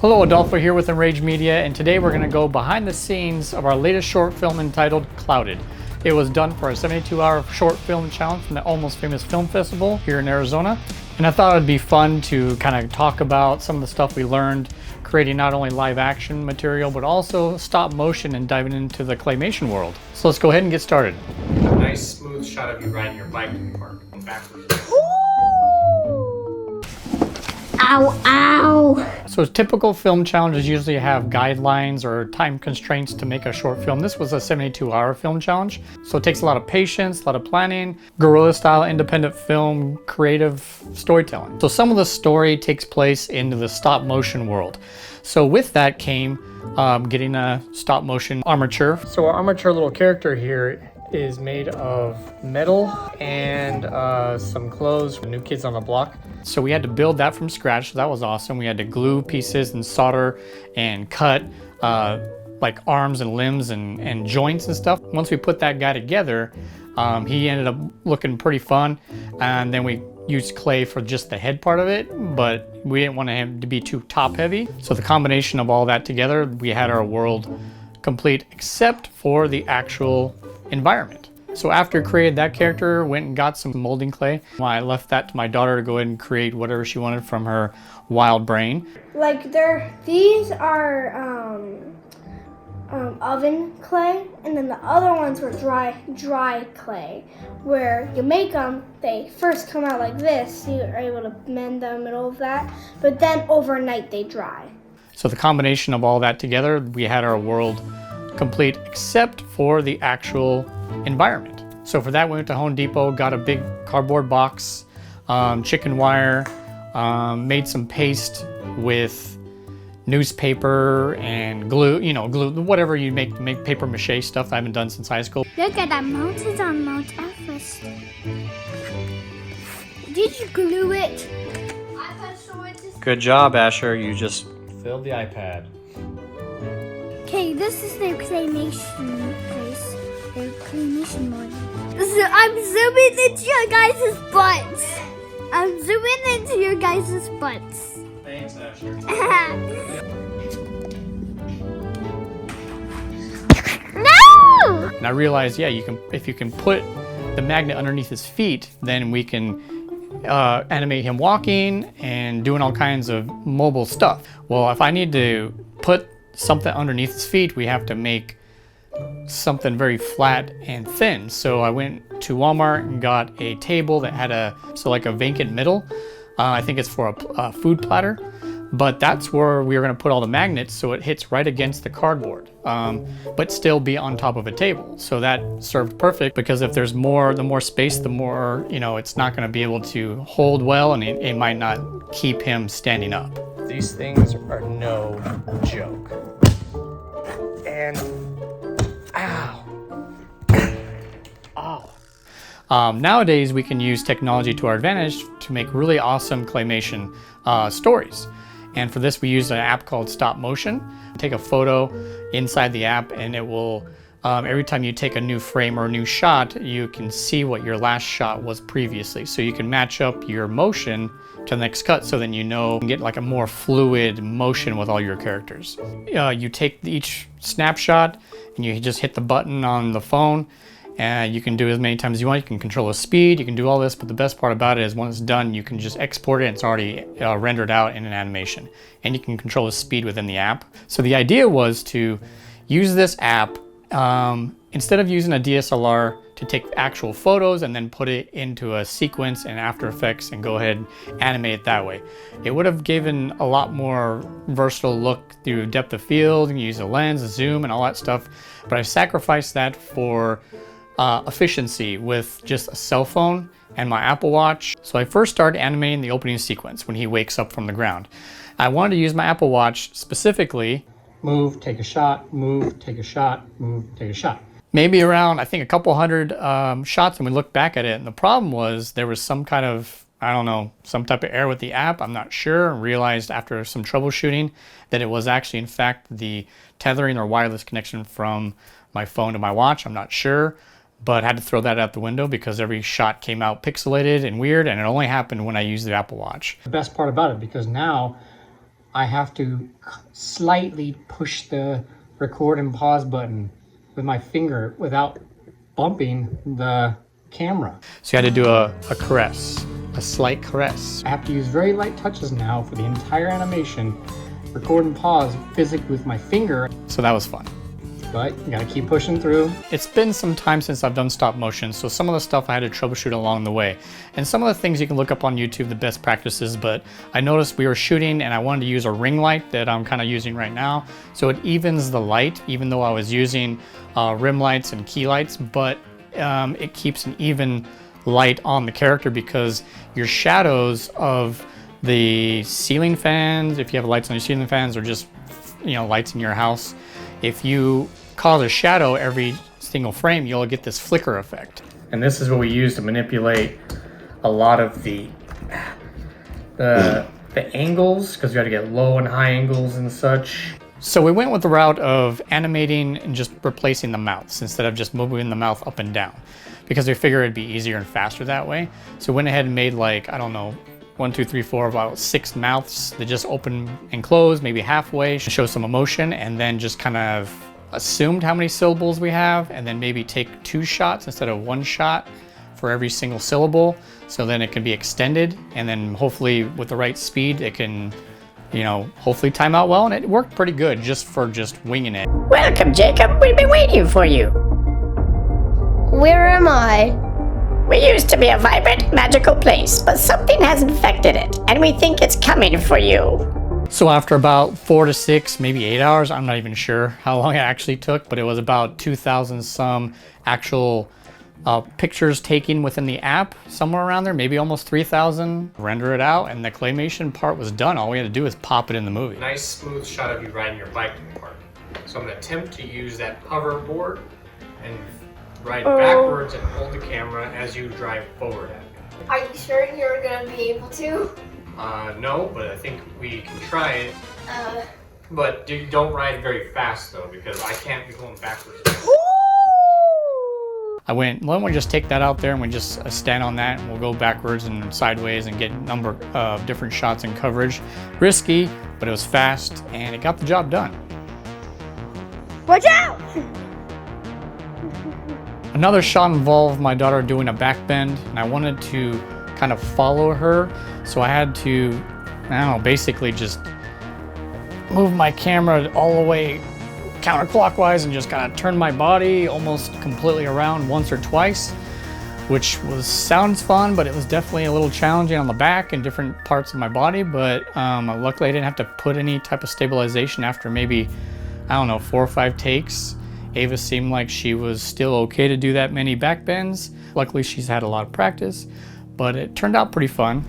Hello, Adolfo here with Enrage Media, and today we're going to go behind the scenes of our latest short film entitled Clouded. It was done for a 72-hour short film challenge from the Almost Famous Film Festival here in Arizona. And I thought it'd be fun to kind of talk about some of the stuff we learned creating not only live action material, but also stop motion and diving into the claymation world. So let's go ahead and get started. A nice smooth shot of you riding your bike in the park. Backwards. Ow, ow. So typical film challenges usually have guidelines or time constraints to make a short film. This was a 72-hour film challenge. So it takes a lot of patience, a lot of planning, guerrilla style independent film, creative storytelling. So some of the story takes place into the stop motion world. So with that came getting a stop motion armature. So our armature little character here is made of metal and some clothes for New Kids on the Block. So we had to build that from scratch, so that was awesome. We had to glue pieces and solder and cut like arms and limbs and joints and stuff. Once we put that guy together, he ended up looking pretty fun. And then we used clay for just the head part of it, but we didn't want him to be too top heavy. So the combination of all that together, we had our world complete except for the actual environment. So after I created that character, went and got some molding clay. I left that to my daughter to go ahead and create whatever she wanted from her wild brain. Like these are oven clay, and then the other ones were dry clay. Where you make them, they first come out like this, so you're able to mend the middle of that, but then overnight they dry. So the combination of all that together, we had our world complete except for the actual environment. So for that, we went to Home Depot, got a big cardboard box, chicken wire, made some paste with newspaper and glue, glue, whatever you make to make paper mache stuff I haven't done since high school. Look at that mountains on Mount Everest. Did you glue it? Good job, Asher. You just filled the iPad. Okay, this is their claymation place. Their claymation mode. So I'm zooming into your guys' butts. I'm zooming into your guys' butts. Thanks, Asher. No! And I realized, yeah, if you can put the magnet underneath his feet, then we can animate him walking and doing all kinds of mobile stuff. Well, if I need to put something underneath his feet, we have to make something very flat and thin. So I went to Walmart and got a table that had like a vacant middle. I think it's for a food platter, but that's where we were going to put all the magnets so it hits right against the cardboard, but still be on top of a table. So that served perfect, because if there's the more space, the more, it's not going to be able to hold well, and it might not keep him standing up. These things are no joke. And ow. Ow. Nowadays, we can use technology to our advantage to make really awesome claymation stories. And for this, we use an app called Stop Motion. Take a photo inside the app, and it will, every time you take a new frame or a new shot, you can see what your last shot was previously. So you can match up your motion to the next cut, so then you can get like a more fluid motion with all your characters. You take each snapshot and you just hit the button on the phone, and you can do it as many times as you want. You can control the speed, you can do all this, but the best part about it is when it's done, you can just export it and it's already rendered out in an animation. And you can control the speed within the app. So the idea was to use this app, instead of using a DSLR to take actual photos and then put it into a sequence in After Effects and go ahead and animate it that way. It would have given a lot more versatile look through depth of field, and use a lens, a zoom, and all that stuff. But I've sacrificed that for efficiency with just a cell phone and my Apple Watch. So I first started animating the opening sequence when he wakes up from the ground. I wanted to use my Apple Watch specifically. Move, take a shot, move, take a shot, move, take a shot. Maybe around, I think, a couple hundred shots, and we looked back at it, and the problem was there was some kind of, I don't know, some type of error with the app, I'm not sure, and realized after some troubleshooting that it was actually, in fact, the tethering or wireless connection from my phone to my watch. I'm not sure, but I had to throw that out the window because every shot came out pixelated and weird, and it only happened when I used the Apple Watch. The best part about it, because now I have to slightly push the record and pause button with my finger without bumping the camera. So you had to do a caress, a slight caress. I have to use very light touches now for the entire animation, record and pause physically with my finger. So that was fun. But you gotta keep pushing through. It's been some time since I've done stop motion, so some of the stuff I had to troubleshoot along the way. And some of the things you can look up on YouTube, the best practices, but I noticed we were shooting and I wanted to use a ring light that I'm kind of using right now. So it evens the light, even though I was using rim lights and key lights, but it keeps an even light on the character because your shadows of the ceiling fans, if you have lights on your ceiling fans or just, you know, lights in your house, if you cause a shadow every single frame, you'll get this flicker effect. And this is what we use to manipulate a lot of the angles, because we got to get low and high angles and such. So we went with the route of animating and just replacing the mouths instead of just moving the mouth up and down, because we figured it'd be easier and faster that way. So we went ahead and made, like, I don't know, 1, 2, 3, 4, about 6 mouths that just open and close, maybe halfway, show some emotion, and then just kind of assumed how many syllables we have, and then maybe take 2 shots instead of 1 shot for every single syllable. So then it can be extended, and then hopefully with the right speed, it can, you know, hopefully time out well. And it worked pretty good just winging it. Welcome, Jacob. We've been waiting for you. Where am I? We used to be a vibrant, magical place, but something has infected it, and we think it's coming for you. So after about 4 to 6, maybe 8 hours, I'm not even sure how long it actually took, but it was about 2,000 some actual pictures taken within the app, somewhere around there, maybe almost 3,000. Render it out, and the claymation part was done. All we had to do was pop it in the movie. Nice smooth shot of you riding your bike in the park. So I'm gonna attempt to use that hoverboard and ride backwards and hold the camera as you drive forward at me. Are you sure you're gonna be able to? No, but I think we can try it. But don't ride very fast though, because I can't be going backwards. I went, why don't we just take that out there and we just stand on that and we'll go backwards and sideways and get a number of different shots and coverage. Risky, but it was fast and it got the job done. Watch out! Another shot involved my daughter doing a back bend, and I wanted to kind of follow her, so I had to, I don't know, basically just move my camera all the way counterclockwise and just kind of turn my body almost completely around once or twice, which sounds fun, but it was definitely a little challenging on the back and different parts of my body. But luckily I didn't have to put any type of stabilization after maybe, I don't know, 4 or 5 takes. Ava seemed like she was still okay to do that many back bends. Luckily she's had a lot of practice, but it turned out pretty fun.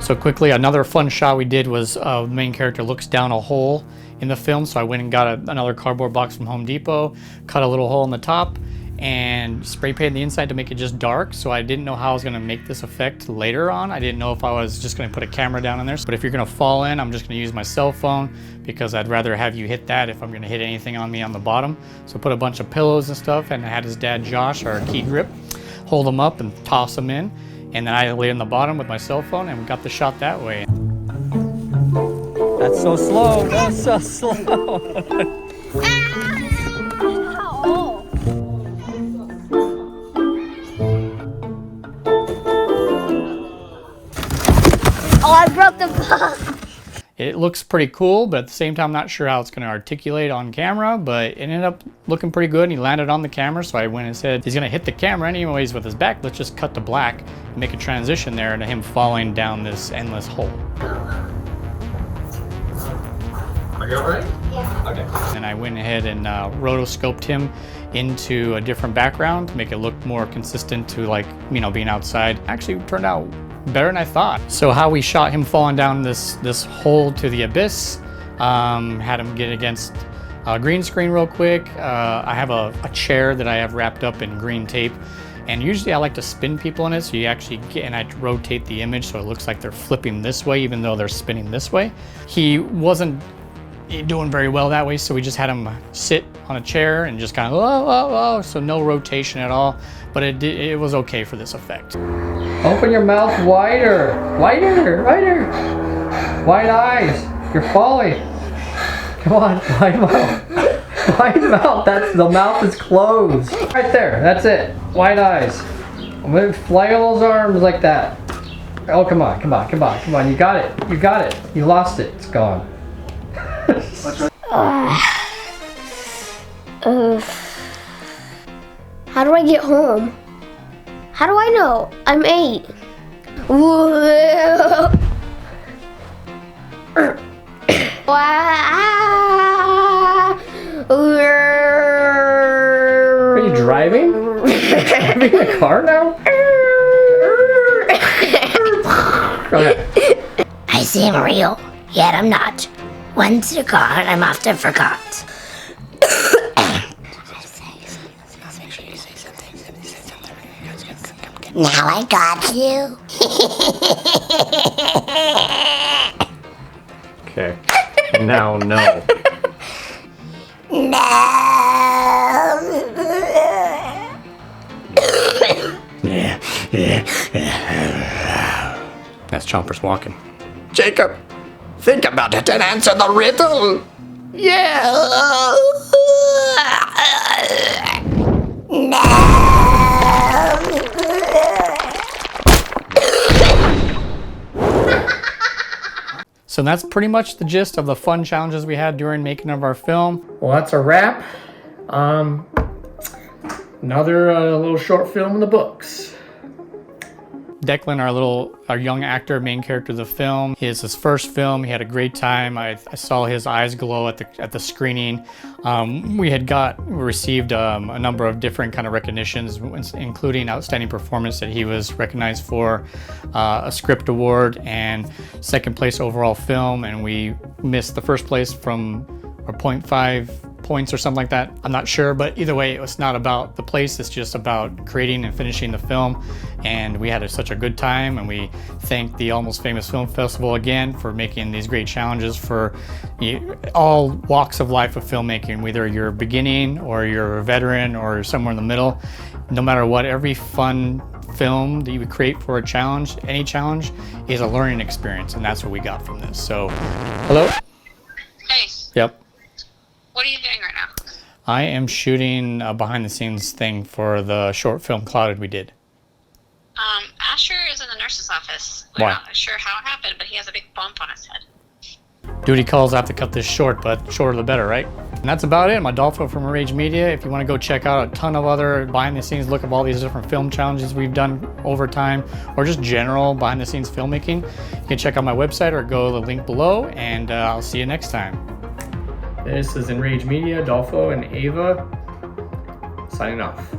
So quickly, another fun shot we did was the main character looks down a hole in the film. So I went and got another cardboard box from Home Depot, cut a little hole in the top, and spray painted the inside to make it just dark. So I didn't know how I was gonna make this effect later on. I didn't know if I was just gonna put a camera down in there. But if you're gonna fall in, I'm just gonna use my cell phone because I'd rather have you hit that if I'm gonna hit anything on me on the bottom. So put a bunch of pillows and stuff, and I had his dad, Josh, our key grip, hold them up and toss them in. And then I laid on the bottom with my cell phone and we got the shot that way. That's so slow, that's so slow. Oh, I broke the box. It looks pretty cool, but at the same time, I'm not sure how it's going to articulate on camera, but it ended up looking pretty good. And he landed on the camera, so I went and said, he's going to hit the camera anyways with his back. Let's just cut to black and make a transition there to him falling down this endless hole. Are you all right? Yeah. Okay. And I went ahead and rotoscoped him into a different background to make it look more consistent to, like, you know, being outside. Actually turned out better than I thought. So how we shot him falling down this hole to the abyss, had him get against a green screen real quick. I have a chair that I have wrapped up in green tape, and usually I like to spin people in it, so you actually get, and I rotate the image so it looks like they're flipping this way even though they're spinning this way. He wasn't doing very well that way, so we just had him sit on a chair and just kind of, oh, so no rotation at all, but it was okay for this effect. Open your mouth wider, wider, wider. Wide eyes, you're falling. Come on, wide mouth. Wide mouth, that's, the mouth is closed. Right there, that's it, wide eyes. Flag those arms like that. Oh, come on, come on, come on, come on, you got it, you got it. You lost it, it's gone. How do I get home? How do I know? I'm 8. Are you driving? Driving a car now? Okay. I seem real, yet I'm not. Once you're gone, I'm often forgot. Now I got you. Okay. Now, no. No. That's Chompers walking. Jacob, think about it and answer the riddle. Yeah. No. So that's pretty much the gist of the fun challenges we had during making of our film. Well, that's a wrap. Another little short film in the books. Declan, our young actor, main character of the film, is his first film. He had a great time. I saw his eyes glow at the screening. We received a number of different kind of recognitions, including outstanding performance that he was recognized for, a script award, and second place overall film. And we missed the first place from 0.5 points or something like that. I'm not sure, but either way, it was not about the place. It's just about creating and finishing the film. And we had such a good time, and we thank the Almost Famous Film Festival again for making these great challenges for all walks of life of filmmaking, whether you're beginning or you're a veteran or somewhere in the middle. No matter what, every fun film that you would create for a challenge, any challenge, is a learning experience, and that's what we got from this. So, hello? Hey, Yep. what are you doing right now? I am shooting a behind the scenes thing for the short film Clouded we did. Asher is in the nurse's office. Why? We're not sure how it happened, but he has a big bump on his head. Duty calls, I have to cut this short, but shorter the better, right? And that's about it. I'm Adolfo from Rage Media. If you want to go check out a ton of other behind the scenes, look at all these different film challenges we've done over time, or just general behind the scenes filmmaking, you can check out my website or go to the link below, and I'll see you next time. This is Enrage Media, Adolfo and Ava, signing off.